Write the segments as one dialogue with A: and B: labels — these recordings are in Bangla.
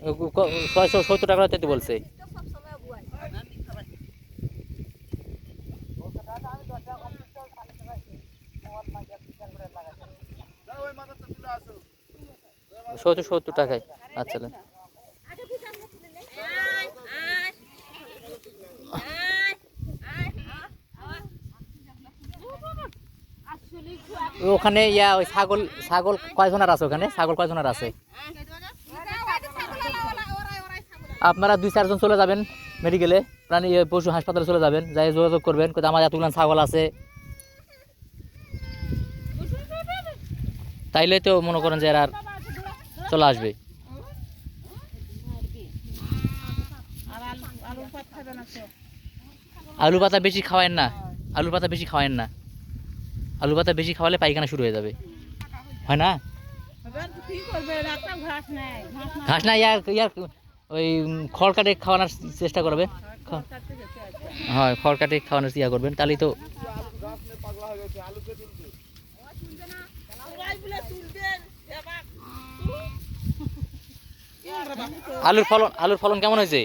A: 670 টাকা দিতে বলছে। সত্তর 70 টাকায়। আচ্ছা ওখানে ইয়া ওই ছাগল ছাগল কয়জনের আছে ওখানে? ছাগল কয়জনের আছে? আপনারা 2-4 জন চলে যাবেন মেডিকেলে, প্রাণী পশু হাসপাতালে চলে যাবেন, যাই যোগাযোগ করবেন, কিন্তু আমার এতগুলো ছাগল আছে, তাইলে তো মনে করেন যে এরা চলে আসবে। আলু পাতা বেশি খাওয়ায়েন না, আলু পাতা বেশি খাওয়ায়েন না, আলু পাতা বেশি খাওয়ালে পায়খানা শুরু হয়ে যাবে, হয় না? ঘাস না, ইয়ার ইয়ার ওই খড় কাটে খাওয়ানোর চেষ্টা করবেন। হয়, খড় কাটে খাওয়ানোর ইয়া করবেন, তাহলেই তো। আলুর ফলন কেমন হয়েছে?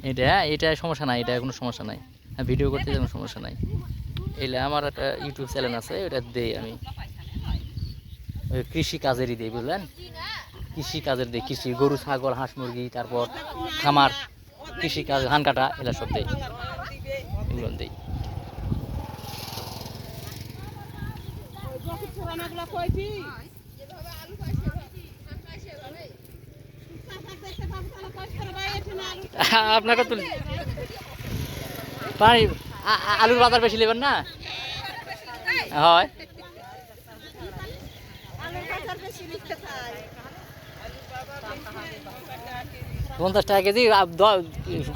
A: এটা এটা সমস্যা নাই, এটা কোনো সমস্যা নাই, ভিডিও করতে কোনো সমস্যা নাই। এলে আমার একটা ইউটিউব চ্যানেল আছে, ওটা দেই আমি, ওই কৃষি কাজেরই দিই, বুঝলেন? কৃষি কাজের দিই, কৃষি, গরু ছাগল হাঁস মুরগি, তারপর খামার, কৃষি কাজ, ধান কাটা, এগুলো সব দেই, এগুলো দিই। আপনাকে তুলি পানি, আলুর বাজার বেশি নেবেন না? হয় 50 টাকা কেজি।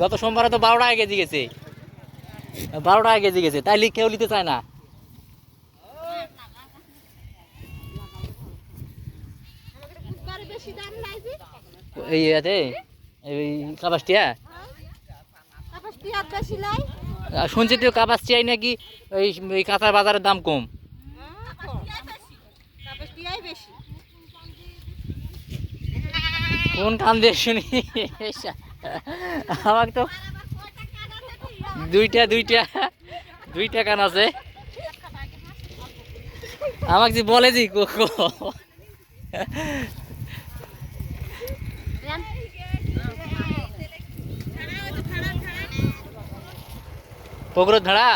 A: গত সোমবারে তো 12 টাকা কেজি গেছে, 12 টাকা কেজি গেছে, তাই কেউ নিতে চায় না। এই ইয়াতে এই কাপাসটিয়া শুনছি তো, কাপাসটিয়াই নাকি ওই কাঁচার বাজারের দাম কম। কোন কান দিয়ে শুনি? আমাকে তো দুইটা কান আছে, আমাকে যে বলে জি পুকুর ধারা